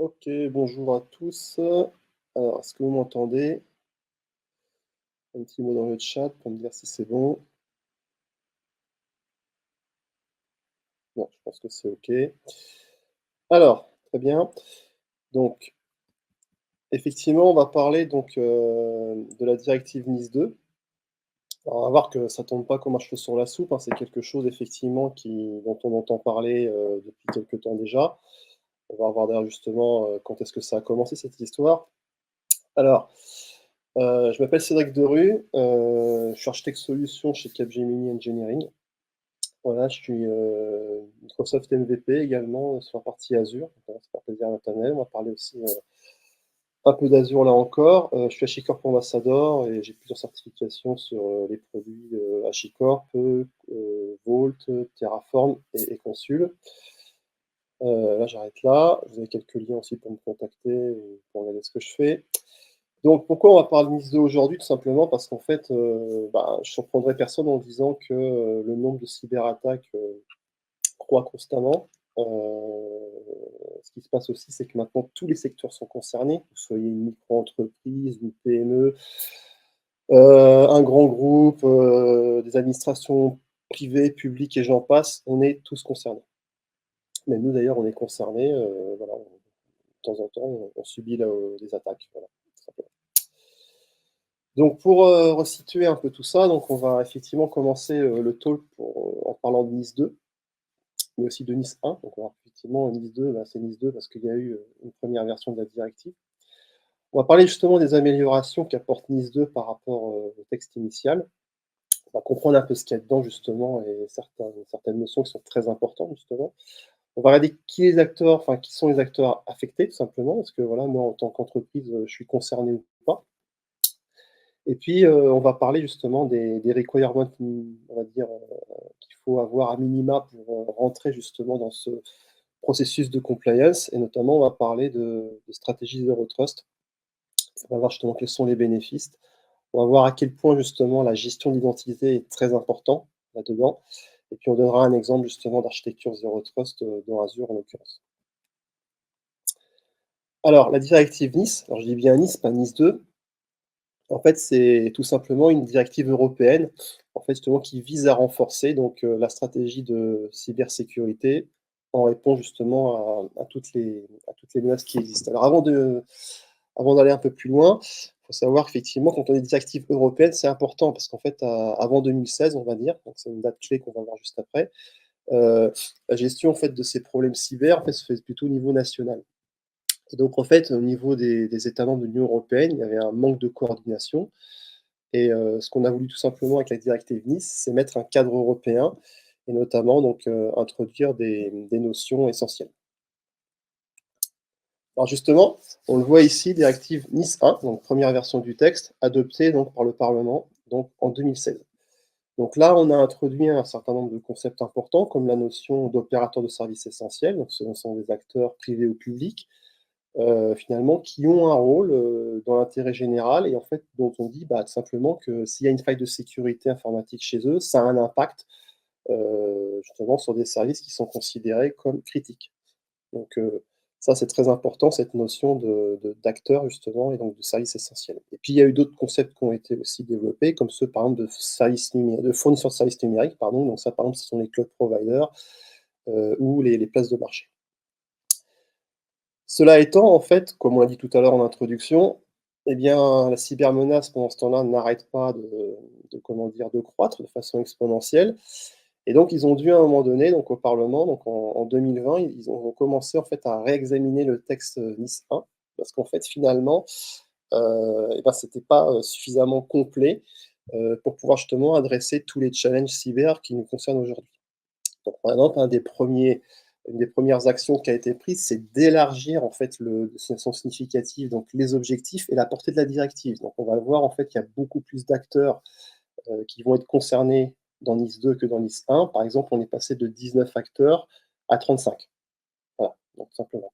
Ok, bonjour à tous. Alors, est-ce que vous m'entendez? Un petit mot dans le chat pour me dire si c'est bon. Bon, je pense que c'est ok. Alors, très bien. Donc, effectivement, on va parler donc de la directive NIS 2. Alors, on va voir que ça tombe pas comme un cheveu sur la soupe, hein. C'est quelque chose effectivement dont on entend parler depuis quelques temps déjà. On va voir d'ailleurs justement quand est-ce que ça a commencé cette histoire. Alors, je m'appelle Cédric Derue, je suis architecte solution chez Capgemini Engineering. Voilà, je suis Microsoft MVP également sur la partie Azure. Voilà, ça fait plaisir à Nathanaël. On va parler aussi un peu d'Azure là encore. Je suis HashiCorp Ambassador et j'ai plusieurs certifications sur les produits HashiCorp, Vault, Terraform et Consul. Là, j'arrête là. Vous avez quelques liens aussi pour me contacter et pour regarder ce que je fais. Donc, pourquoi on va parler de NIS 2 aujourd'hui? Tout simplement parce qu'en fait, je surprendrai personne en disant que le nombre de cyberattaques croît constamment. Ce qui se passe aussi, c'est que maintenant tous les secteurs sont concernés, que vous soyez une micro-entreprise, une PME, un grand groupe, des administrations privées, publiques et j'en passe, on est tous concernés. Même nous d'ailleurs, on est concernés, voilà, de temps en temps, on subit là, des attaques. Voilà, tout simplement. Donc pour resituer un peu tout ça, donc on va effectivement commencer le talk en parlant de Nice 2, mais aussi de Nice 1. Donc on va voir effectivement Nice 2, bah, c'est Nice 2 parce qu'il y a eu une première version de la directive. On va parler justement des améliorations qu'apporte Nice 2 par rapport au texte initial. On va comprendre un peu ce qu'il y a dedans justement et certaines notions qui sont très importantes justement. On va regarder qui sont les acteurs affectés tout simplement, parce que voilà, moi en tant qu'entreprise, je suis concerné ou pas. Et puis, on va parler justement des requirements, on va dire, qu'il faut avoir à minima pour, rentrer justement dans ce processus de compliance et notamment on va parler de stratégie Zero Trust. On va voir justement quels sont les bénéfices. On va voir à quel point justement la gestion d'identité est très important là-dedans et puis on donnera un exemple justement d'architecture Zero Trust, dans Azure en l'occurrence. Alors la directive NIS, alors je dis bien NIS, pas NIS 2. En fait, c'est tout simplement une directive européenne, en fait, justement, qui vise à renforcer donc la stratégie de cybersécurité en réponse justement à toutes les menaces qui existent. Alors avant d'aller un peu plus loin, il faut savoir qu'effectivement, quand on est directive européenne, c'est important parce qu'en fait, avant 2016, on va dire, donc c'est une date clé qu'on va voir juste après, la gestion en fait de ces problèmes cyber, en fait, se fait plutôt au niveau national. Et donc en fait, au niveau des États membres de l'Union européenne, il y avait un manque de coordination et ce qu'on a voulu tout simplement avec la directive Nice, c'est mettre un cadre européen et notamment donc introduire des notions essentielles. Alors justement, on le voit ici, directive Nice 1, donc première version du texte, adoptée donc par le Parlement donc en 2016. Donc là, on a introduit un certain nombre de concepts importants, comme la notion d'opérateur de services essentiels, donc ce sont des acteurs privés ou publics, finalement, qui ont un rôle, dans l'intérêt général et en fait, dont on dit, bah, tout simplement que s'il y a une faille de sécurité informatique chez eux, ça a un impact, justement sur des services qui sont considérés comme critiques. Donc, ça, c'est très important, cette notion d'acteur justement et donc de service essentiel. Et puis, il y a eu d'autres concepts qui ont été aussi développés, comme ceux, par exemple, de fournisseurs de services numériques, pardon. Donc ça, par exemple, ce sont les cloud providers, ou les places de marché. Cela étant, en fait, comme on l'a dit tout à l'heure en introduction, eh bien, la cybermenace pendant ce temps-là n'arrête pas comment dire, de croître de façon exponentielle. Et donc, ils ont dû à un moment donné, donc au Parlement, donc en 2020, ils ont commencé en fait à réexaminer le texte Nice 1, parce qu'en fait, finalement, eh ben, c'était pas suffisamment complet pour pouvoir justement adresser tous les challenges cyber qui nous concernent aujourd'hui. Donc, par exemple, une des premières actions qui a été prise, c'est d'élargir en fait de façon significative donc les objectifs et la portée de la directive. Donc on va le voir en fait, il y a beaucoup plus d'acteurs, qui vont être concernés dans Nice 2 que dans Nice 1. Par exemple, on est passé de 19 acteurs à 35. Voilà, donc simplement.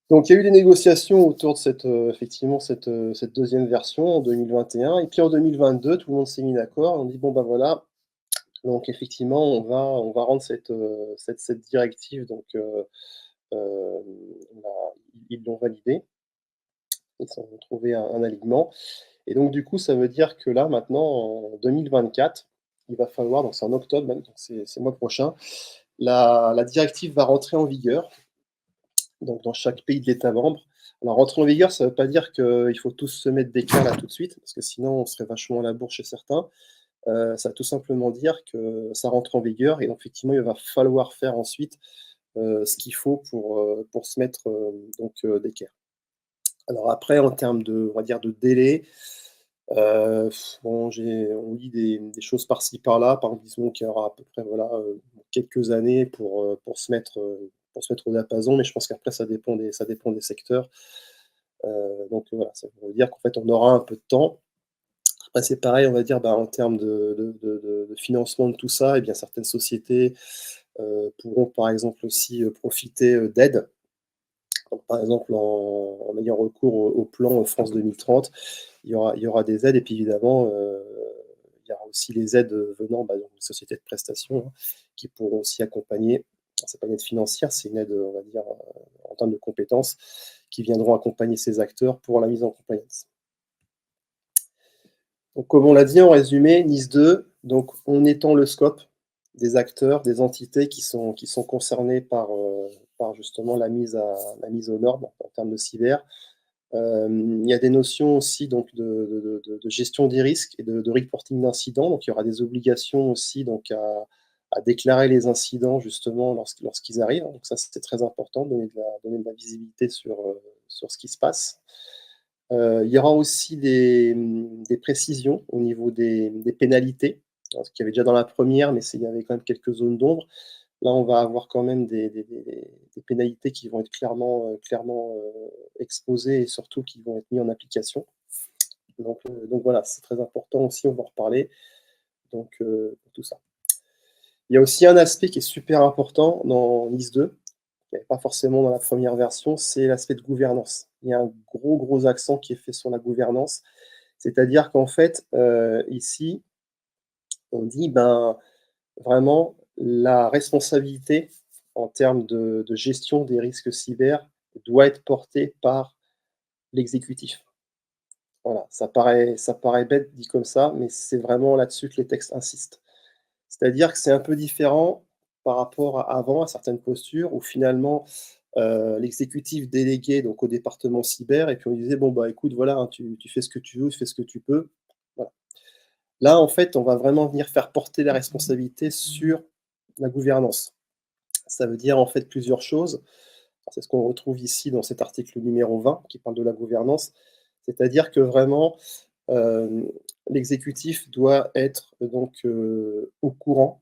Donc il y a eu des négociations autour de effectivement cette 2e version en 2021 et puis en 2022, tout le monde s'est mis d'accord. On dit: «Bon, ben voilà, donc effectivement, on va rendre cette directive donc ils l'ont validé. Ils ont trouvé un alignement et donc du coup, ça veut dire que là, maintenant, en 2024, il va falloir, donc c'est en octobre même, donc c'est le mois prochain, la directive va rentrer en vigueur, donc dans chaque pays de l'État membre. Alors rentrer en vigueur, ça ne veut pas dire qu'il faut tous se mettre d'écart là tout de suite, parce que sinon on serait vachement à la bourre chez certains. Ça veut tout simplement dire que ça rentre en vigueur et donc effectivement, il va falloir faire ensuite ce qu'il faut pour se mettre d'équerre. Alors après, en termes de, on va dire, de délai, bon, on lit des choses par-ci par-là. Par exemple, disons qu'il y aura à peu près voilà, quelques années pour se mettre au diapason, mais je pense qu'après, ça dépend des secteurs. Donc voilà, ça veut dire qu'en fait, on aura un peu de temps. Après, c'est pareil, on va dire, bah, en termes de financement de tout ça, et bien, certaines sociétés pourront par exemple aussi profiter d'aides. Donc, par exemple, en ayant recours au plan France 2030, il y aura des aides et puis évidemment, il y aura aussi les aides venant donc, des sociétés de prestations hein, qui pourront aussi accompagner. C'est pas une aide financière, c'est une aide, on va dire, en termes de compétences, qui viendront accompagner ces acteurs pour la mise en compliance. Donc, comme on l'a dit en résumé, NIS 2, donc on étend le scope des acteurs, des entités qui sont concernés par justement la mise aux normes en termes de cyber. Il y a des notions aussi donc de gestion des risques et de reporting d'incidents. Donc, il y aura des obligations aussi donc à déclarer les incidents justement lorsqu'ils arrivent. Donc, ça, c'est très important, donner de la visibilité sur ce qui se passe. Il y aura aussi des précisions au niveau des pénalités, ce qu'il y avait déjà dans la première, mais il y avait quand même quelques zones d'ombre. Là, on va avoir quand même des pénalités qui vont être clairement exposées et surtout qui vont être mises en application. Donc voilà, c'est très important aussi, on va en reparler. Donc, pour tout ça. Il y a aussi un aspect qui est super important dans NIS 2, qui avait pas forcément dans la première version, c'est l'aspect de gouvernance. Il y a un gros accent qui est fait sur la gouvernance. C'est-à-dire qu'en fait, ici, on dit, ben, vraiment, la responsabilité en termes de gestion des risques cyber doit être portée par l'exécutif. Voilà, ça paraît bête dit comme ça, mais c'est vraiment là-dessus que les textes insistent. C'est-à-dire que c'est un peu différent par rapport à avant, à certaines postures où finalement, l'exécutif déléguait donc au département cyber et puis on lui disait: «Bon, bah, écoute, voilà, hein, tu fais ce que tu veux, tu fais ce que tu peux». Voilà. Là, en fait, on va vraiment venir faire porter la responsabilité sur la gouvernance. Ça veut dire, en fait, plusieurs choses. C'est ce qu'on retrouve ici dans cet article numéro 20 qui parle de la gouvernance. C'est-à-dire que vraiment, l'exécutif doit être donc, au courant,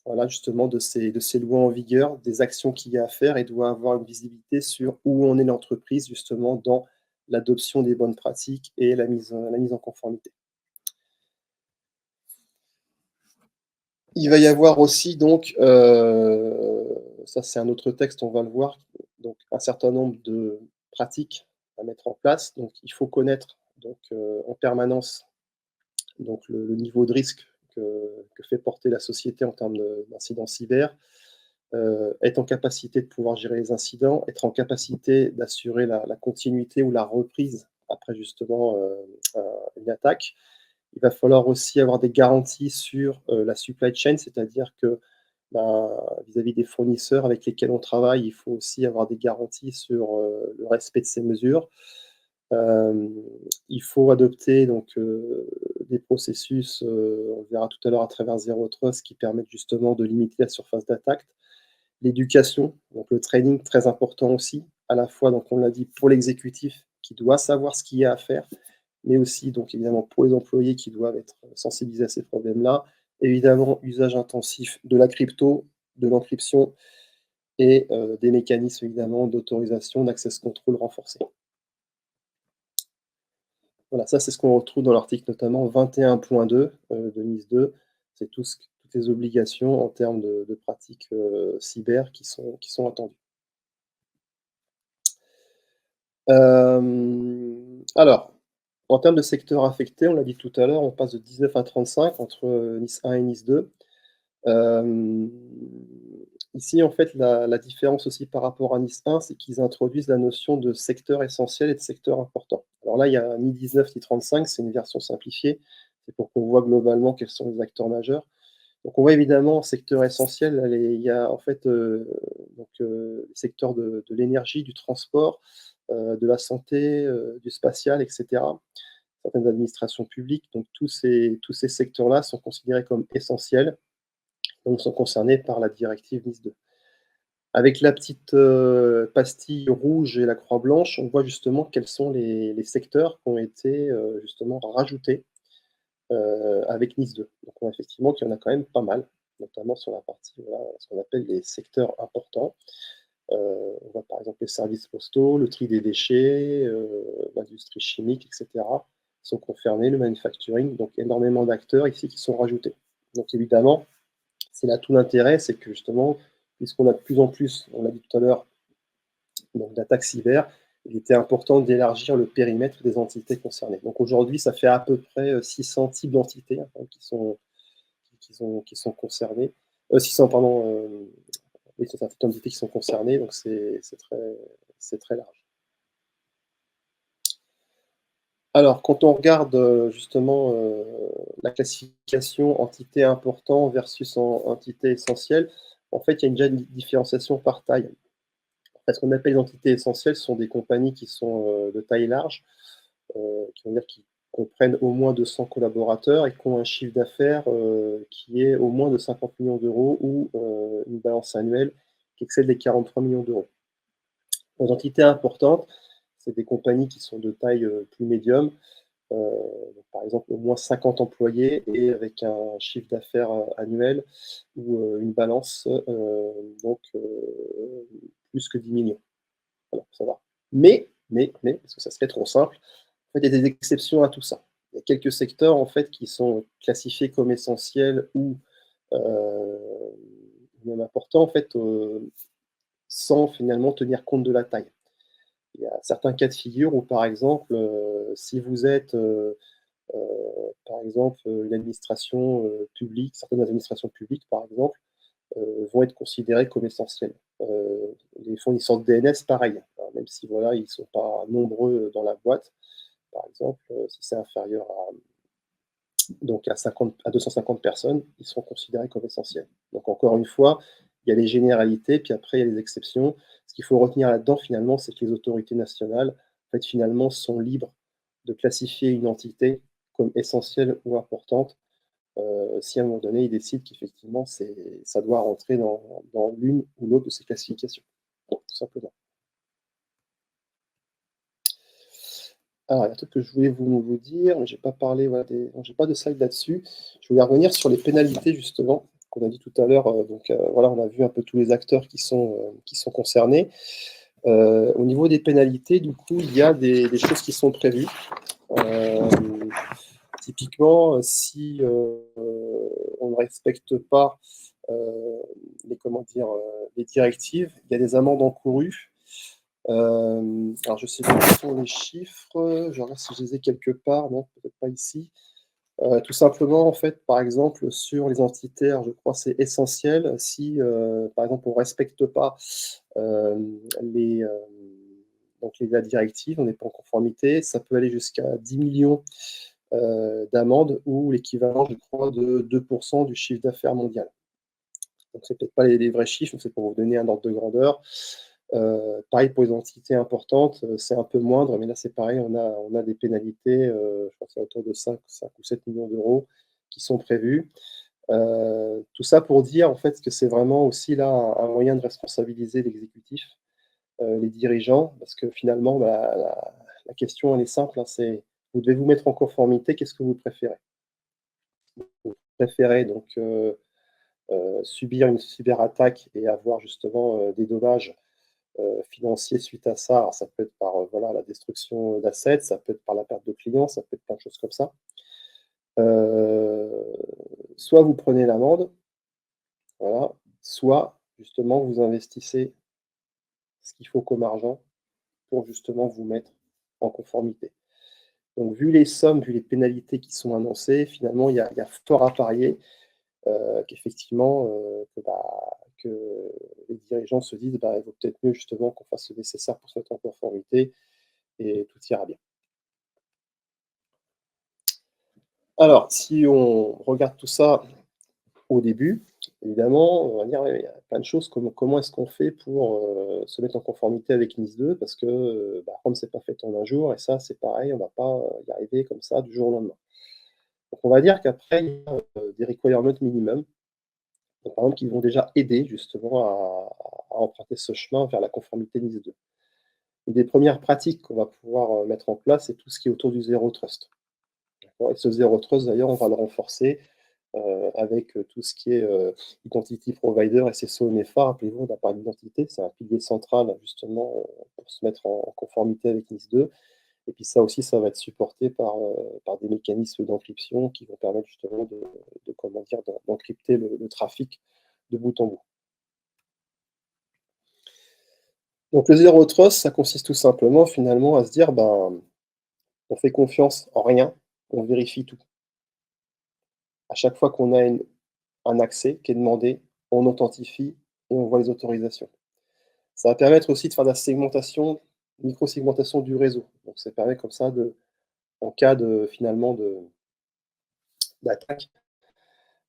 voilà, justement de ces lois en vigueur, des actions qu'il y a à faire et doit avoir une visibilité sur où en est l'entreprise justement dans l'adoption des bonnes pratiques et la mise en conformité. Il va y avoir aussi donc, ça c'est un autre texte, on va le voir, donc un certain nombre de pratiques à mettre en place. Donc il faut connaître donc, en permanence donc le niveau de risque que fait porter la société en termes d'incidents cyber, être en capacité de pouvoir gérer les incidents, être en capacité d'assurer la continuité ou la reprise après justement, une attaque. Il va falloir aussi avoir des garanties sur, la supply chain, c'est-à-dire que, ben, vis-à-vis des fournisseurs avec lesquels on travaille, il faut aussi avoir des garanties sur, le respect de ces mesures. Hem, il faut adopter donc, des processus, on le verra tout à l'heure à travers Zero Trust qui permettent justement de limiter la surface d'attaque. L'éducation, donc le training très important aussi, à la fois donc on l'a dit pour l'exécutif qui doit savoir ce qu'il y a à faire, mais aussi donc évidemment pour les employés qui doivent être sensibilisés à ces problèmes-là. Évidemment, usage intensif de la crypto, de l'encryption et des mécanismes évidemment d'autorisation, d'access control renforcés. Voilà, ça c'est ce qu'on retrouve dans l'article notamment 21.2 de NIS 2. C'est toutes les obligations en termes de pratiques cyber qui sont attendues. Alors, en termes de secteurs affectés, on l'a dit tout à l'heure, on passe de 19 à 35 entre NIS 1 et NIS 2. Hem, Ici, en fait, la différence aussi par rapport à NIS 1, c'est qu'ils introduisent la notion de secteur essentiel et de secteur important. Alors là, il y a ni 19 ni 35, c'est une version simplifiée. C'est pour qu'on voit globalement quels sont les acteurs majeurs. Donc on voit évidemment secteur essentiel, il y a en fait les secteurs de l'énergie, du transport, de la santé, du spatial, etc. Certaines administrations publiques. Donc tous ces secteurs-là sont considérés comme essentiels, donc sont concernés par la directive NIS 2. Avec la petite pastille rouge et la croix blanche, on voit justement quels sont les secteurs qui ont été justement rajoutés avec NIS 2. Donc on voit effectivement qu'il y en a quand même pas mal, notamment sur la partie, voilà, ce qu'on appelle les secteurs importants. On voit par exemple les services postaux, le tri des déchets, l'industrie chimique, etc. sont concernés, le manufacturing, donc énormément d'acteurs ici qui sont rajoutés. Donc évidemment, c'est là tout l'intérêt, c'est que justement, puisqu'on a de plus en plus, on l'a dit tout à l'heure, d'attaques cyber, il était important d'élargir le périmètre des entités concernées. Donc aujourd'hui, ça fait à peu près 600 types d'entités qui sont concernées. 600, pardon, oui, c'est ça, d'entités qui sont concernées, donc c'est très large. Alors, quand on regarde justement la classification entité important versus entité essentielle, en fait, il y a déjà une différenciation par taille. Ce qu'on appelle les entités essentielles sont des compagnies qui sont de taille large, qui veut dire qui comprennent au moins 200 collaborateurs et qui ont un chiffre d'affaires qui est au moins de 50 millions d'euros ou une balance annuelle qui excède les 43 millions d'euros. Les entités importantes, c'est des compagnies qui sont de taille plus médium, par exemple au moins 50 employés et avec un chiffre d'affaires annuel ou une balance donc plus que 10 millions. Voilà, ça va. Mais, parce que ça serait trop simple, en fait, il y a des exceptions à tout ça. Il y a quelques secteurs en fait qui sont classifiés comme essentiels ou même importants en fait, sans finalement tenir compte de la taille. Il y a certains cas de figure où, par exemple, si vous êtes, par exemple, une administration publique, certaines administrations publiques, par exemple, vont être considérées comme essentielles. Les fournisseurs de DNS, pareil, hein, même si voilà, ils ne sont pas nombreux dans la boîte, par exemple, si c'est inférieur à 250 personnes, ils seront considérés comme essentiels. Donc encore une fois, il y a les généralités, puis après il y a les exceptions. Ce qu'il faut retenir là-dedans, finalement, c'est que les autorités nationales, en fait, finalement, sont libres de classifier une entité comme essentielle ou importante, si à un moment donné, ils décident qu'effectivement, ça doit rentrer dans l'une ou l'autre de ces classifications. Bon, tout simplement. Alors, il y a un truc que je voulais vous dire, mais j'ai pas parlé, voilà, j'ai pas de slide là-dessus. Je voulais revenir sur les pénalités, justement, qu'on a dit tout à l'heure. Voilà, on a vu un peu tous les acteurs qui sont concernés. Au niveau des pénalités, du coup, il y a des choses qui sont prévues. Typiquement, si on ne respecte pas les directives, il y a des amendes encourues. Alors, je sais pas quels sont les chiffres, je regarde si je les ai quelque part, non, peut-être pas ici. Tout simplement, en fait, par exemple, sur les entités, alors je crois que c'est essentiel, si, par exemple, on ne respecte pas la directive, on n'est pas en conformité, ça peut aller jusqu'à 10 millions d'amende ou l'équivalent, je crois, de 2% du chiffre d'affaires mondial. Donc, c'est peut-être pas les vrais chiffres, mais c'est pour vous donner un ordre de grandeur. Pareil pour les entités importantes, c'est un peu moindre, mais là c'est pareil, on a des pénalités, je crois que c'est autour de 5 ou 7 millions d'euros qui sont prévus. Tout ça pour dire en fait que c'est vraiment aussi là un moyen de responsabiliser l'exécutif, les dirigeants, parce que finalement la question elle est simple, hein, c'est vous devez vous mettre en conformité, qu'est-ce que vous préférez? Vous préférez donc subir une cyberattaque et avoir justement des dommages financiers suite à ça. Alors, ça peut être par voilà, la destruction d'assets, ça peut être par la perte de clients, ça peut être plein de choses comme ça. Soit vous prenez l'amende, voilà, soit justement vous investissez ce qu'il faut comme argent pour justement vous mettre en conformité. Donc vu les sommes, vu les pénalités qui sont annoncées, finalement il y a fort à parier qu'effectivement, que les dirigeants se disent: «Bah, il vaut peut-être mieux justement qu'on fasse le nécessaire pour se mettre en conformité et tout ira bien». Alors, si on regarde tout ça au début, évidemment, on va dire: «Ouais, il y a plein de choses, comment est-ce qu'on fait pour, se mettre en conformité avec NIS2?» Parce que, Rome s'est pas faite en un jour et ça, c'est pareil, on va pas, y arriver comme ça du jour au lendemain. Donc on va dire qu'après, il y a, des requirements minimum, donc par exemple, qui vont déjà aider justement à emprunter ce chemin vers la conformité NIS2. Une des premières pratiques qu'on va pouvoir, mettre en place, c'est tout ce qui est autour du zéro trust. D'accord, et ce zéro trust d'ailleurs, on va le renforcer, avec, tout ce qui est, identity provider, SSO, MFA. Rappelez-vous, on a parlé d'identité, c'est un pilier central justement, pour se mettre en conformité avec NIS2. Et puis ça aussi, ça va être supporté par des mécanismes d'encryption qui vont permettre justement de comment dire, d'encrypter le trafic de bout en bout. Donc le zéro trust, ça consiste tout simplement finalement à se dire, ben, on fait confiance en rien, on vérifie tout. À chaque fois qu'on a un accès qui est demandé, on authentifie et on voit les autorisations. Ça va permettre aussi de faire de la segmentation, micro-segmentation du réseau. Donc ça permet comme ça de, en cas de finalement d'attaque,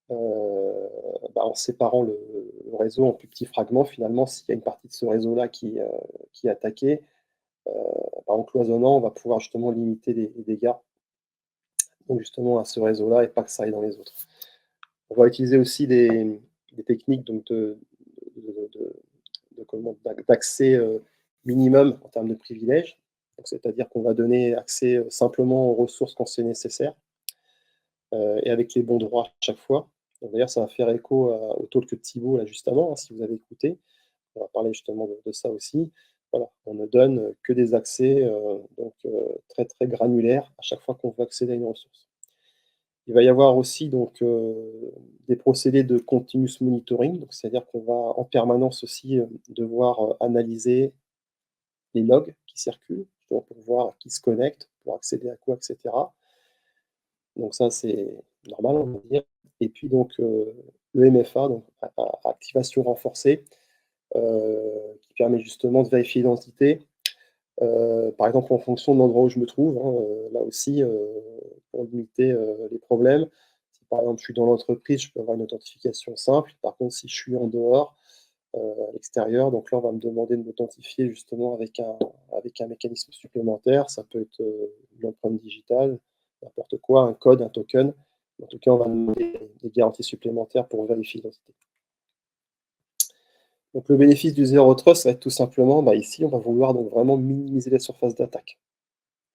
en séparant le réseau en plus petits fragments, finalement, s'il y a une partie de ce réseau-là qui est attaquée, en cloisonnant, on va pouvoir justement limiter les dégâts, donc justement à ce réseau-là et pas que ça aille dans les autres. On va utiliser aussi des techniques donc de de d'accès, minimum en termes de privilèges. Donc c'est-à-dire qu'on va donner accès, simplement aux ressources quand c'est nécessaire, et avec les bons droits à chaque fois. Donc d'ailleurs, ça va faire écho au talk de Thibaut là juste avant, hein, si vous avez écouté. On va parler justement de ça aussi. Voilà, on ne donne que des accès, très, très granulaires à chaque fois qu'on veut accéder à une ressource. Il va y avoir aussi donc, des procédés de continuous monitoring, donc c'est-à-dire qu'on va en permanence aussi, devoir, analyser les logs qui circulent, justement pour voir qui se connecte, pour accéder à quoi et cetera. Donc ça, c'est normal, on va dire. Et puis donc, le MFA, donc activation renforcée, qui permet justement de vérifier l'identité, par exemple en fonction de l'endroit où je me trouve, hein, là aussi, pour limiter, les problèmes. Si par exemple je suis dans l'entreprise, je peux avoir une authentification simple. Par contre, si je suis en dehors, à l'extérieur, donc là on va me demander de m'authentifier justement avec un mécanisme supplémentaire. Ça peut être, une empreinte digitale, n'importe quoi, un code, un token. En tout cas, on va me demander des garanties supplémentaires pour vérifier l'identité. Donc le bénéfice du zéro trust, ça va être tout simplement, ici, on va vouloir donc vraiment minimiser la surface d'attaque.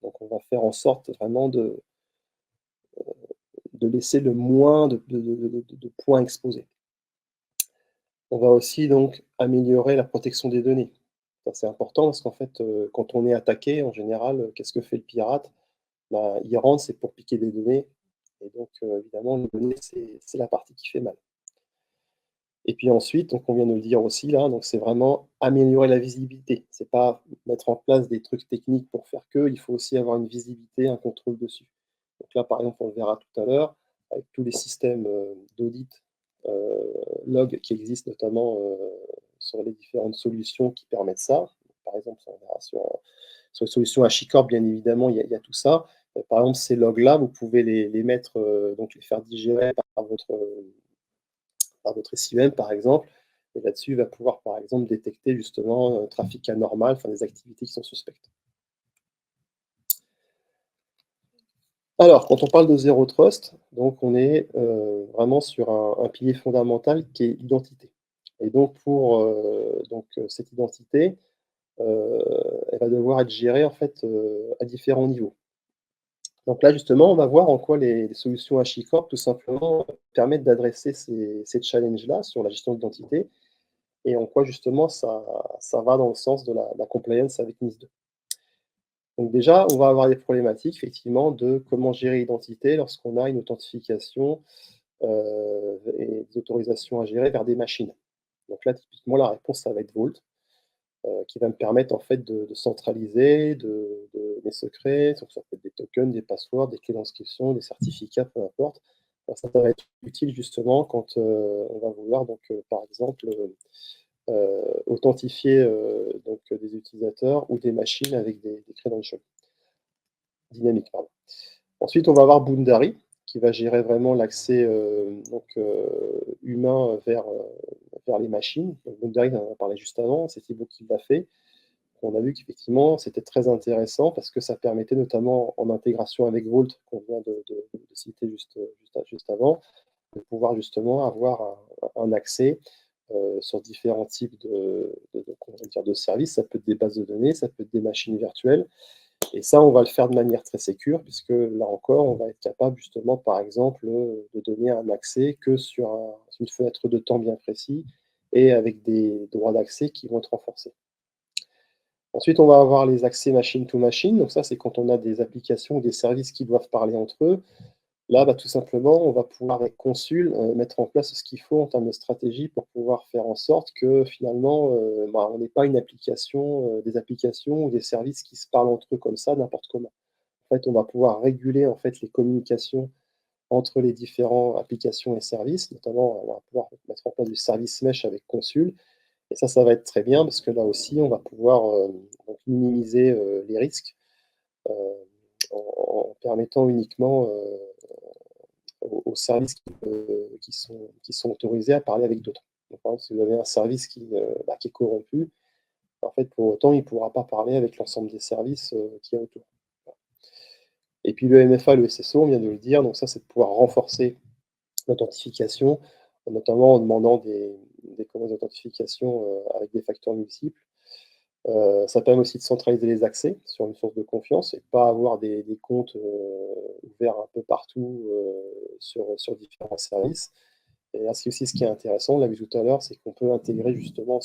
Donc on va faire en sorte vraiment de laisser le moins de points exposés. On va aussi donc améliorer la protection des données. Ça, c'est important parce qu'en fait, quand on est attaqué, en général, qu'est-ce que fait le pirate? Il rentre, c'est pour piquer des données et donc évidemment, les données, c'est la partie qui fait mal. Et puis ensuite, donc on vient de le dire aussi là, donc c'est vraiment améliorer la visibilité. C'est pas mettre en place des trucs techniques pour faire que, il faut aussi avoir une visibilité, un contrôle dessus. Donc là, par exemple, on le verra tout à l'heure, avec tous les systèmes, d'audit, heu, log qui existent notamment, sur les différentes solutions qui permettent ça. Par exemple, on verra sur les solutions HashiCorp, bien évidemment, il y a tout ça. Par exemple, ces logs-là, vous pouvez les mettre, donc les faire digérer par votre SIEM, par exemple. Et là-dessus, il va pouvoir, par exemple, détecter justement un trafic anormal, enfin des activités qui sont suspectes. Alors, quand on parle de zéro trust, donc on est vraiment sur un pilier fondamental qui est l'identité. Et donc pour cette identité, elle va devoir être gérée en fait à différents niveaux. Donc là, justement, on va voir en quoi les solutions HashiCorp, tout simplement, permettent d'adresser ces challenges-là sur la gestion d'identité et en quoi justement ça va dans le sens de la compliance avec NIS2. Donc déjà, on va avoir des problématiques effectivement de comment gérer l'identité lorsqu'on a une authentification, et des autorisations à gérer vers des machines. Donc là, typiquement, la réponse, ça va être Vault, qui va me permettre en fait de centraliser mes secrets, donc ça peut être des tokens, des passwords, des clés d'inscription, des certificats, peu importe, Alors ça va être utile justement quand, on va vouloir donc, par exemple, authentifier, donc, des utilisateurs ou des machines avec des credentials dynamiques, pardon. Ensuite, on va avoir Boundary qui va gérer vraiment l'accès, donc, humain vers les machines. Donc Boundary, on en a parlé juste avant, c'est Thibaut qui l'a fait. On a vu qu'effectivement, c'était très intéressant parce que ça permettait notamment en intégration avec Vault, qu'on vient de citer juste avant, de pouvoir justement avoir un accès, sur différents types comment dire, de services. Ça peut être des bases de données, ça peut être des machines virtuelles. Et ça, on va le faire de manière très sécure, puisque là encore, on va être capable justement, par exemple, de donner un accès que sur une fenêtre de temps bien précis et avec des droits d'accès qui vont être renforcés. Ensuite, on va avoir les accès machine to machine. Donc ça, c'est quand on a des applications ou des services qui doivent parler entre eux. Là, tout simplement, on va pouvoir avec Consul, mettre en place ce qu'il faut en termes de stratégie pour pouvoir faire en sorte que finalement, on n'ait pas une application, des applications ou des services qui se parlent entre eux comme ça, n'importe comment. En fait, on va pouvoir réguler en fait les communications entre les différentes applications et services. Notamment, on va pouvoir mettre en place du service mesh avec Consul. Et ça va être très bien parce que là aussi, on va pouvoir donc minimiser les risques euh, en permettant uniquement aux services qui sont autorisés à parler avec d'autres. Donc, par exemple, si vous avez un service qui est corrompu, en fait, pour autant, il ne pourra pas parler avec l'ensemble des services qu'il y a autour. Et puis le MFA, le SSO, on vient de le dire, donc ça, c'est de pouvoir renforcer l'authentification, notamment en demandant des commandes d'authentification avec des facteurs multiples. Ça permet aussi de centraliser les accès sur une source de confiance et pas avoir des comptes ouverts un peu partout sur différents services. Et là, c'est aussi ce qui est intéressant, on l'a vu tout à l'heure, c'est qu'on peut intégrer justement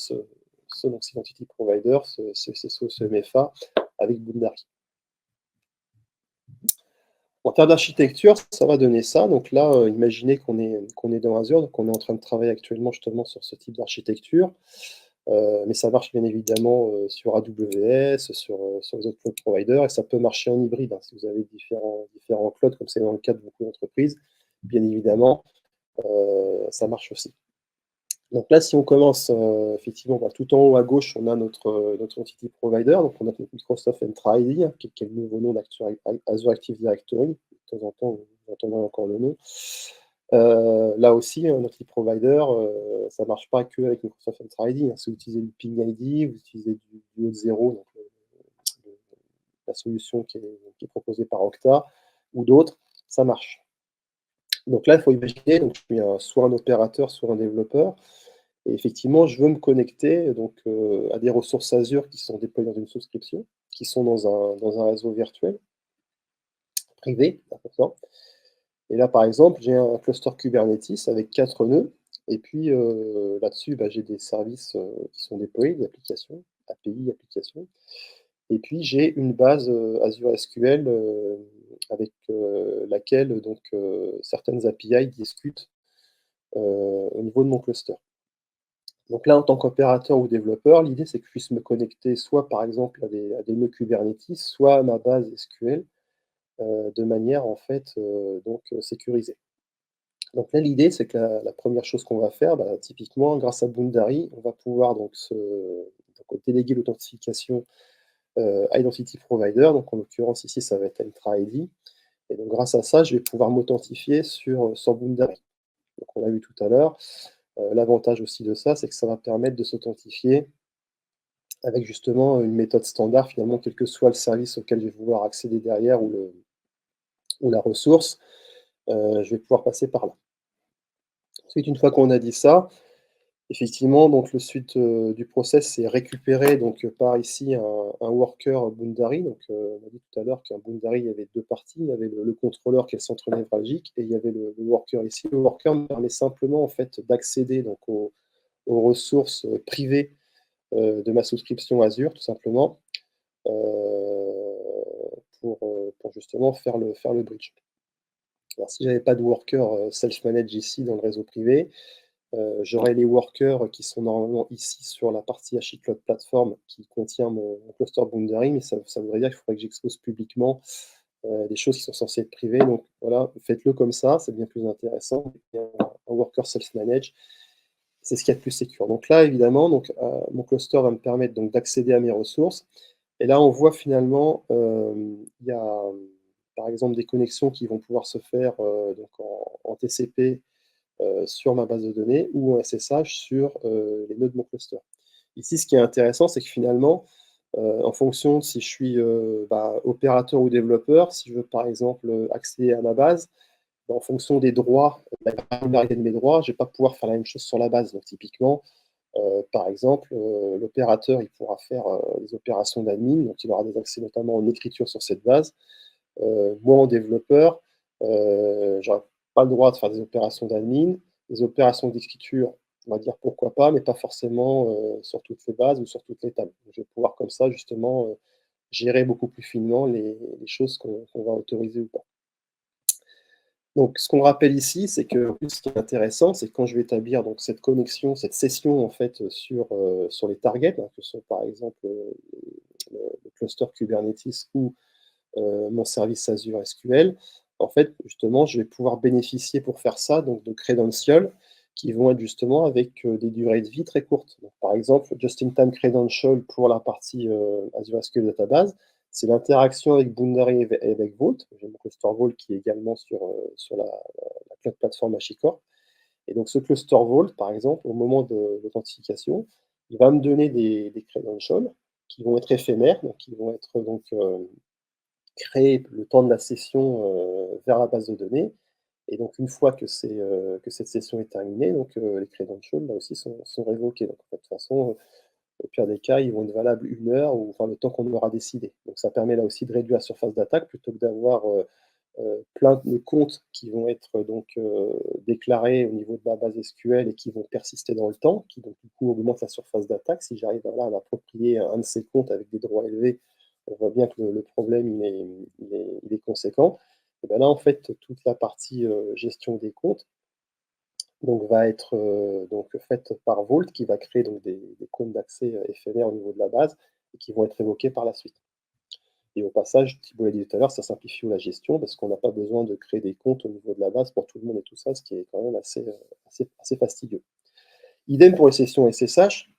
donc Identity Provider, ce SSO, ce MFA, avec Boundary. En termes d'architecture, ça va donner ça. Donc là, imaginez qu'on est dans Azure, donc on est en train de travailler actuellement justement sur ce type d'architecture. Mais ça marche bien évidemment sur AWS, sur les autres cloud providers, et ça peut marcher en hybride. Hein, si vous avez différents clouds, comme c'est dans le cas de beaucoup d'entreprises, bien évidemment, ça marche aussi. Donc là, si on commence, effectivement, tout en haut à gauche, on a notre entity provider, donc on a notre Microsoft Entra ID, hein, qui est le nouveau nom d'Azure Active Directory. De temps en temps, vous entendrez encore le nom. Là aussi, un entity provider, ça ne marche pas que avec Microsoft Entra ID. Hein. Si vous utilisez le Ping ID, vous utilisez du Auth0, donc la solution qui est proposée par Okta, ou d'autres, ça marche. Donc là, il faut imaginer, donc, je suis soit un opérateur, soit un développeur. Et effectivement, je veux me connecter donc, à des ressources Azure qui sont déployées dans une souscription, qui sont dans un réseau virtuel, privé, important. Et là, par exemple, j'ai un cluster Kubernetes avec 4 nœuds. Et puis là-dessus, j'ai des services qui sont déployés, des applications, API, applications. Et puis j'ai une base Azure SQL avec laquelle donc, certaines API discutent au niveau de mon cluster. Donc là, en tant qu'opérateur ou développeur, l'idée c'est que je puisse me connecter soit par exemple à des nœuds Kubernetes, soit à ma base SQL de manière en fait donc sécurisée. Donc là, l'idée c'est que la première chose qu'on va faire, typiquement grâce à Boundary, on va pouvoir donc déléguer l'authentification à Identity Provider. Donc en l'occurrence ici, ça va être Entra ID. Et donc grâce à ça, je vais pouvoir m'authentifier sur Boundary. Donc on l'a vu tout à l'heure. L'avantage aussi de ça, c'est que ça va permettre de s'authentifier avec justement une méthode standard, finalement, quel que soit le service auquel je vais vouloir accéder derrière ou la ressource, je vais pouvoir passer par là. Ensuite, une fois qu'on a dit ça, effectivement, donc le suite du process, c'est récupérer donc par ici un worker Boundary. Donc, on a dit tout à l'heure qu'un Boundary, il y avait deux parties. Il y avait le contrôleur qui est le centre névralgique et il y avait le worker ici. Le worker me permet simplement en fait d'accéder donc aux ressources privées de ma souscription Azure, tout simplement, pour justement faire le bridge. Alors, si j'avais pas de worker self-manage ici dans le réseau privé, j'aurais les workers qui sont normalement ici sur la partie HashiCloud Platform qui contient mon cluster Boundary, mais ça voudrait dire qu'il faudrait que j'expose publiquement des choses qui sont censées être privées. Donc voilà, faites-le comme ça, c'est bien plus intéressant. Un worker self-manage, c'est ce qu'il y a de plus sécure. Donc là, évidemment, donc, mon cluster va me permettre donc d'accéder à mes ressources. Et là, on voit finalement, il y a, par exemple, des connexions qui vont pouvoir se faire donc en TCP sur ma base de données ou en SSH sur les nœuds de mon cluster. Ici, ce qui est intéressant, c'est que finalement, en fonction de si je suis opérateur ou développeur, si je veux par exemple accéder à ma base, en fonction des droits, de la granularité de mes droits, je ne vais pas pouvoir faire la même chose sur la base. Donc typiquement, par exemple, l'opérateur il pourra faire des opérations d'admin, donc il aura des accès notamment en écriture sur cette base. Moi, en développeur, je n'aurai pas le droit de faire des opérations d'admin, des opérations d'écriture, on va dire pourquoi pas, mais pas forcément sur toutes les bases ou sur toutes les tables. Je vais pouvoir comme ça justement gérer beaucoup plus finement les choses qu'on va autoriser ou pas. Donc, ce qu'on rappelle ici, c'est que en plus, ce qui est intéressant, c'est que quand je vais établir donc cette connexion, cette session en fait sur les targets, que sont par exemple le cluster Kubernetes ou mon service Azure SQL, en fait, justement, je vais pouvoir bénéficier pour faire ça donc de credentials qui vont être justement avec des durées de vie très courtes. Donc, par exemple, Just-in-Time Credential pour la partie Azure SQL Database, c'est l'interaction avec Boundary et avec Vault. J'ai mon cluster Vault qui est également sur la cloud platform HashiCorp. Et donc, ce cluster Vault, par exemple, au moment de l'authentification, il va me donner des credentials qui vont être éphémères, donc qui vont être donc créer le temps de la session vers la base de données. Et donc, une fois que cette session est terminée, donc, les credentials, là aussi, sont révoqués. Donc, de toute façon, au pire des cas, ils vont être valables 1 heure ou enfin, le temps qu'on aura décidé. Donc, ça permet là aussi de réduire la surface d'attaque plutôt que d'avoir plein de comptes qui vont être donc déclarés au niveau de ma base SQL et qui vont persister dans le temps, qui donc du coup augmentent la surface d'attaque. Si j'arrive à m'approprier un de ces comptes avec des droits élevés, on voit bien que le problème il est conséquent. Et bien là, en fait, toute la partie gestion des comptes donc, va être donc faite par Vault qui va créer donc des comptes d'accès éphémères au niveau de la base et qui vont être évoqués par la suite. Et au passage, Thibaut l'a dit tout à l'heure, ça simplifie la gestion parce qu'on n'a pas besoin de créer des comptes au niveau de la base pour tout le monde et tout ça, ce qui est quand même assez fastidieux. Idem pour les sessions SSH.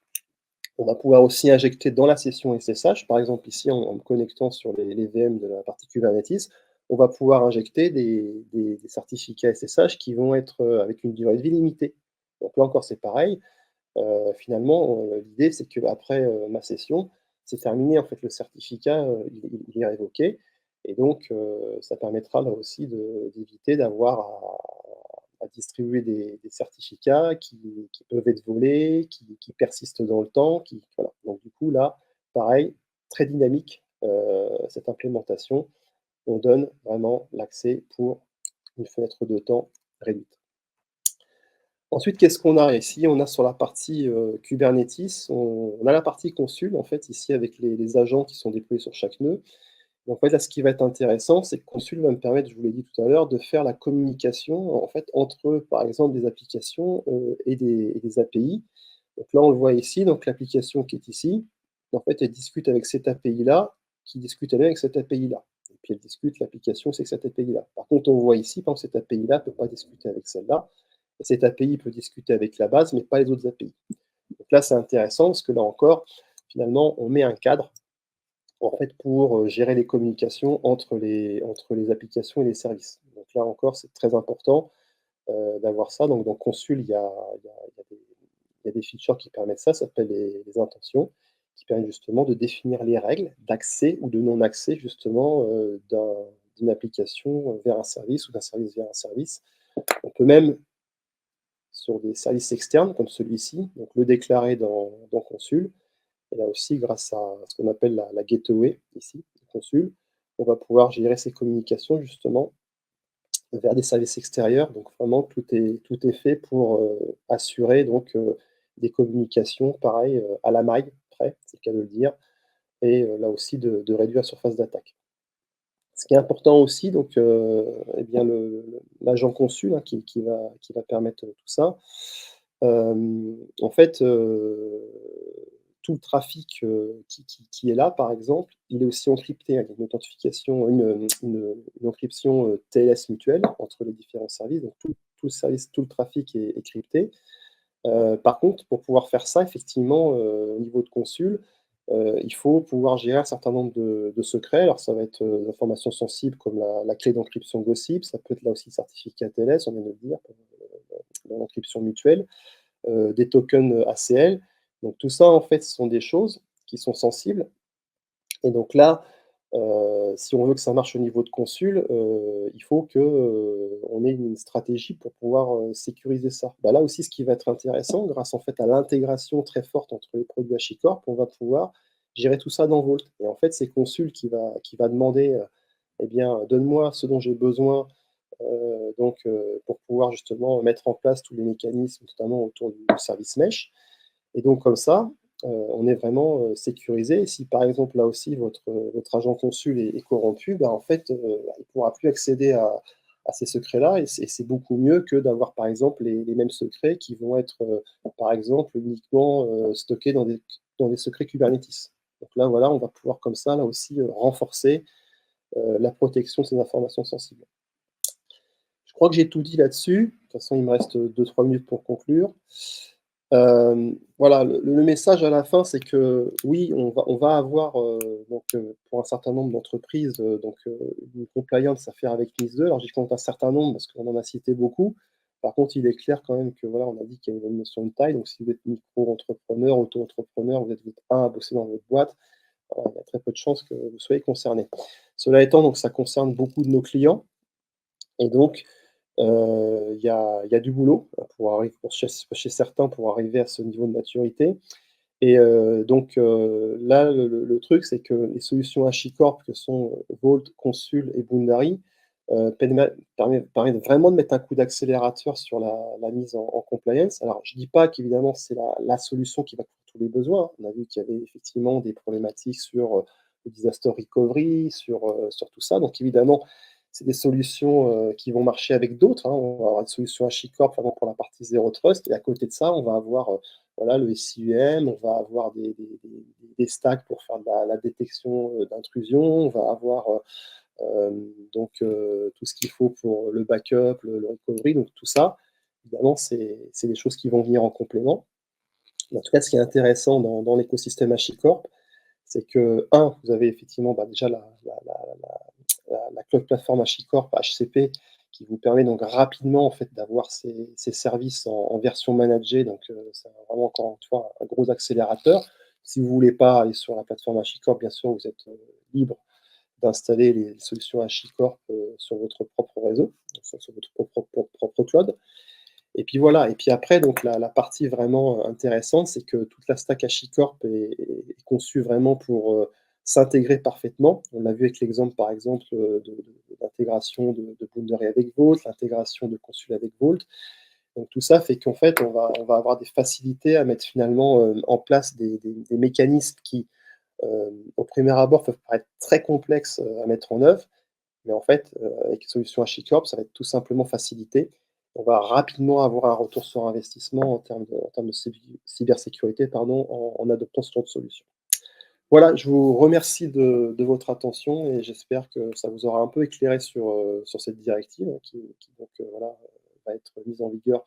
On va pouvoir aussi injecter dans la session SSH, par exemple ici en me connectant sur les VM de la partie Kubernetes, on va pouvoir injecter des certificats SSH qui vont être avec une durée de vie limitée. Donc là encore, c'est pareil. Finalement, l'idée, c'est qu'après ma session, c'est terminé, en fait, le certificat, il est révoqué et donc ça permettra là aussi d'éviter d'avoir à distribuer des certificats qui peuvent être volés, qui persistent dans le temps, voilà. Donc du coup, là, pareil, très dynamique, cette implémentation. On donne vraiment l'accès pour une fenêtre de temps réduite. Ensuite, qu'est-ce qu'on a ici? On a sur la partie Kubernetes, on a la partie consul, en fait, ici, avec les agents qui sont déployés sur chaque nœud. Et en fait, là, ce qui va être intéressant, c'est que consul va me permettre, je vous l'ai dit tout à l'heure, de faire la communication, en fait, entre, par exemple, des applications et des API. Donc là, on le voit ici, donc l'application qui est ici, en fait, elle discute avec cette API-là, qui discute elle avec cette API-là. Et puis elle discute l'application, c'est cette API-là. Par contre, on voit ici, par exemple, cette API-là ne peut pas discuter avec celle-là. Et cette API peut discuter avec la base, mais pas les autres API. Donc là, c'est intéressant parce que là encore, finalement, on met un cadre en fait, pour gérer les communications entre les applications et les services. Donc là encore, c'est très important d'avoir ça. Donc dans Consul, il y a des features qui permettent ça, ça s'appelle les intentions, qui permettent justement de définir les règles d'accès ou de non-accès justement d'une application vers un service ou d'un service vers un service. On peut même sur des services externes comme celui-ci, donc le déclarer dans Consul. Et là aussi, grâce à ce qu'on appelle la gateway ici, Consul, on va pouvoir gérer ces communications justement vers des services extérieurs. Donc vraiment, tout est fait pour assurer donc des communications, pareil, à la maille, près, c'est le cas de le dire, et là aussi de réduire la surface d'attaque. Ce qui est important aussi, donc, eh bien l'agent consul hein, qui va permettre tout ça. En fait, tout le trafic qui est là, par exemple, il est aussi encrypté, hein. Il y a une authentification, une encryption TLS mutuelle entre les différents services. Donc tout le service, tout le trafic est crypté. Par contre, pour pouvoir faire ça, effectivement, au niveau de Consul, il faut pouvoir gérer un certain nombre de secrets. Alors ça va être, des informations sensibles comme la clé d'encryption Gossip, ça peut être là aussi certificat TLS, on vient de le dire, pour, l'encryption mutuelle, des tokens ACL. Donc tout ça, en fait, ce sont des choses qui sont sensibles et donc là, si on veut que ça marche au niveau de Consul, il faut que, on ait une stratégie pour pouvoir, sécuriser ça. Bah, là aussi, ce qui va être intéressant, grâce en fait à l'intégration très forte entre les produits HashiCorp, on va pouvoir gérer tout ça dans Vault et en fait, c'est Consul qui va demander, eh bien, donne-moi ce dont j'ai besoin, pour pouvoir justement mettre en place tous les mécanismes, notamment autour du service mesh et donc comme ça, on est vraiment, sécurisé et si par exemple, là aussi, votre agent consul est corrompu, bah, en fait, il ne pourra plus accéder à ces secrets-là et c'est beaucoup mieux que d'avoir, par exemple, les mêmes secrets qui vont être, par exemple, uniquement, stockés dans des secrets Kubernetes. Donc là, voilà, on va pouvoir comme ça, là aussi, renforcer, la protection de ces informations sensibles. Je crois que j'ai tout dit là-dessus. De toute façon, il me reste 2-3 minutes pour conclure. Voilà, le message à la fin, c'est que oui, on va avoir, pour un certain nombre d'entreprises, une compliance à faire avec NIS2. Alors j'y compte un certain nombre parce qu'on en a cité beaucoup. Par contre, il est clair quand même que voilà, on a dit qu'il y avait une notion de taille. Donc si vous êtes micro-entrepreneur, auto-entrepreneur, vous êtes un à bosser dans votre boîte, il y a très peu de chances que vous soyez concerné. Cela étant, donc ça concerne beaucoup de nos clients et donc il y a du boulot, pour arriver chez certains pour arriver à ce niveau de maturité et là, le truc, c'est que les solutions HashiCorp que sont, Vault, Consul et Boundary, permettent vraiment de mettre un coup d'accélérateur sur la mise en compliance. Alors je dis pas qu'évidemment c'est la solution qui va couvrir tous les besoins. On a vu qu'il y avait effectivement des problématiques sur, le disaster recovery, sur tout ça. Donc évidemment, c'est des solutions, qui vont marcher avec d'autres, hein. On va avoir une solution HashiCorp vraiment pour la partie Zero Trust et à côté de ça, on va avoir, voilà, le SIEM, on va avoir des stacks pour faire de la détection, d'intrusion, on va avoir, tout ce qu'il faut pour le backup, le recovery, donc tout ça, évidemment, c'est des choses qui vont venir en complément. Mais en tout cas, ce qui est intéressant dans l'écosystème HashiCorp, c'est que, un, vous avez effectivement, bah, déjà la cloud platform HashiCorp, HCP, qui vous permet donc rapidement en fait d'avoir ces services en version managée, donc c'est vraiment encore une fois un gros accélérateur. Si vous voulez pas aller sur la plateforme HashiCorp, bien sûr, vous êtes, libre d'installer les solutions HashiCorp, sur votre propre réseau, sur votre propre cloud. Et puis voilà, et puis après, donc la partie vraiment intéressante, c'est que toute la stack HashiCorp est conçue vraiment pour s'intégrer parfaitement. On l'a vu avec l'exemple, par exemple, de l'intégration de Boundary avec Vault, l'intégration de Consul avec Vault. Donc tout ça fait qu'en fait, on va avoir des facilités à mettre finalement en place des mécanismes qui, au premier abord, peuvent paraître très complexes à mettre en œuvre, mais en fait, avec les solutions HashiCorp, ça va être tout simplement facilité. On va rapidement avoir un retour sur investissement en termes de cybersécurité, pardon, en adoptant ce genre de solution. Voilà, je vous remercie de votre attention et j'espère que ça vous aura un peu éclairé sur cette directive qui donc, voilà, va être mise en vigueur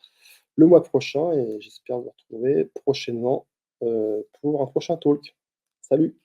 le mois prochain et j'espère vous retrouver prochainement, pour un prochain talk. Salut!